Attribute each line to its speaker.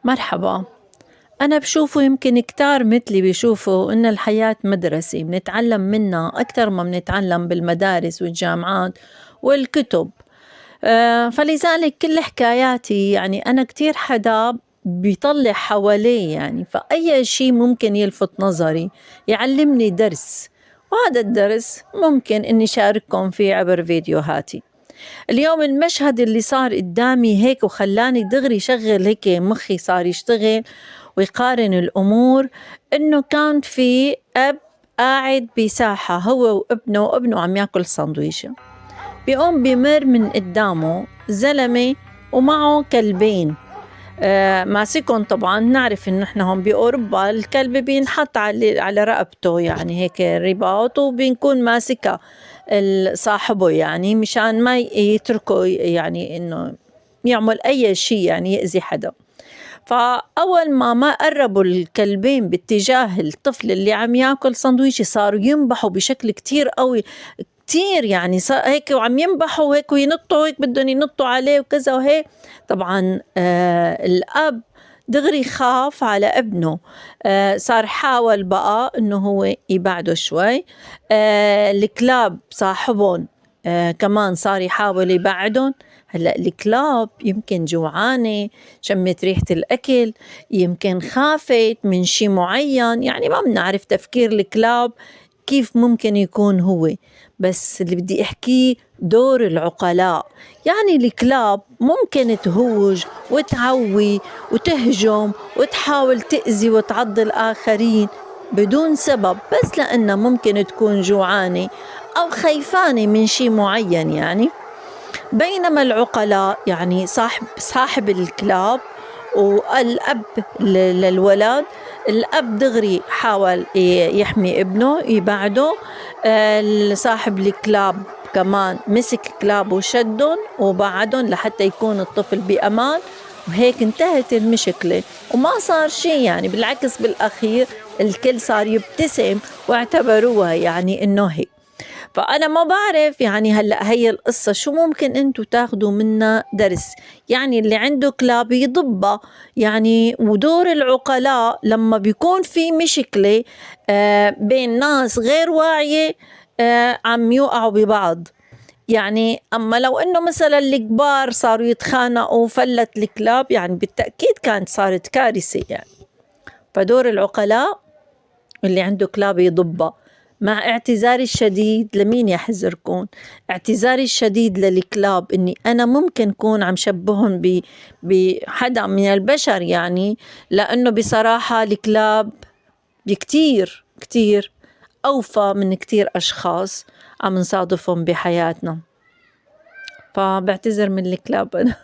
Speaker 1: مرحبا. أنا بشوفه يمكن كتار مثلي بيشوفوا إن الحياة مدرسة بنتعلم منها أكتر ما بنتعلم بالمدارس والجامعات والكتب. فلذلك كل حكاياتي يعني أنا كتير حدا بيطلع حواليه يعني فأي شي ممكن يلفت نظري يعلمني درس، وهذا الدرس ممكن إني شارككم فيه عبر فيديوهاتي. اليوم المشهد اللي صار قدامي هيك وخلاني دغري شغل هيك مخي صار يشتغل ويقارن الأمور، إنه كان في أب قاعد بساحة هو وابنه عم ياكل سندويشة، بيقوم بمر من قدامه زلمة ومعه كلبين. ماسكهم، طبعا نعرف إنه إحنا هون بأوروبا الكلب بينحط على رقبته يعني هيك رباط وبيكون ماسكها صاحبه يعني مشان ما يتركه يعني إنه يعمل أي شيء يعني يأذي حدا. فأول ما قربوا الكلبين باتجاه الطفل اللي عم ياكل سندويشة صاروا ينبحوا بشكل كتير قوي، كتير يعني هيك وعم ينبحوا هيك وينطوا هيك بدهم ينطوا عليه وكذا وهيك. طبعا الأب دغري خاف على ابنه، صار حاول بقى إنه هو يبعده شوي. الكلاب صاحبهم كمان صار يحاول يبعدهم. هلأ الكلاب يمكن جوعانة، شمت ريحة الأكل، يمكن خافت من شي معين، يعني ما بنعرف تفكير الكلاب كيف ممكن يكون هو. بس اللي بدي أحكيه دور العقلاء، يعني الكلاب ممكن تهوج وتعوي وتهجم وتحاول تأذي وتعض الآخرين بدون سبب، بس لأنها ممكن تكون جوعانة أو خيفانة من شي معين يعني. بينما العقلاء يعني صاحب الكلاب والأب للولد، الأب دغري حاول يحمي ابنه يبعده. صاحب الكلاب كمان مسك كلاب وشدهم وبعدهم لحتى يكون الطفل بأمان، وهيك انتهت المشكلة وما صار شيء يعني، بالعكس بالأخير الكل صار يبتسم واعتبروها يعني إنه هيك. فأنا ما بعرف يعني هلأ هي القصة شو ممكن أنتوا تاخدوا منها درس، يعني اللي عنده كلاب يضبها يعني. ودور العقلاء لما بيكون في مشكلة بين ناس غير واعية عم يوقعوا ببعض يعني. أما لو إنه مثلا الكبار صاروا يتخانقوا وفلت الكلاب يعني بالتأكيد كانت صارت كارثة يعني. فدور العقلاء اللي عنده كلاب يضبها، مع اعتذاري الشديد لمين يحذركم، اعتذاري الشديد للكلاب إني أنا ممكن كون عم شبههم بحدا من البشر يعني، لأنه بصراحة الكلاب بكتير كتير أوفى من كتير أشخاص عم نصادفهم بحياتنا. فبعتذر من الكلاب أنا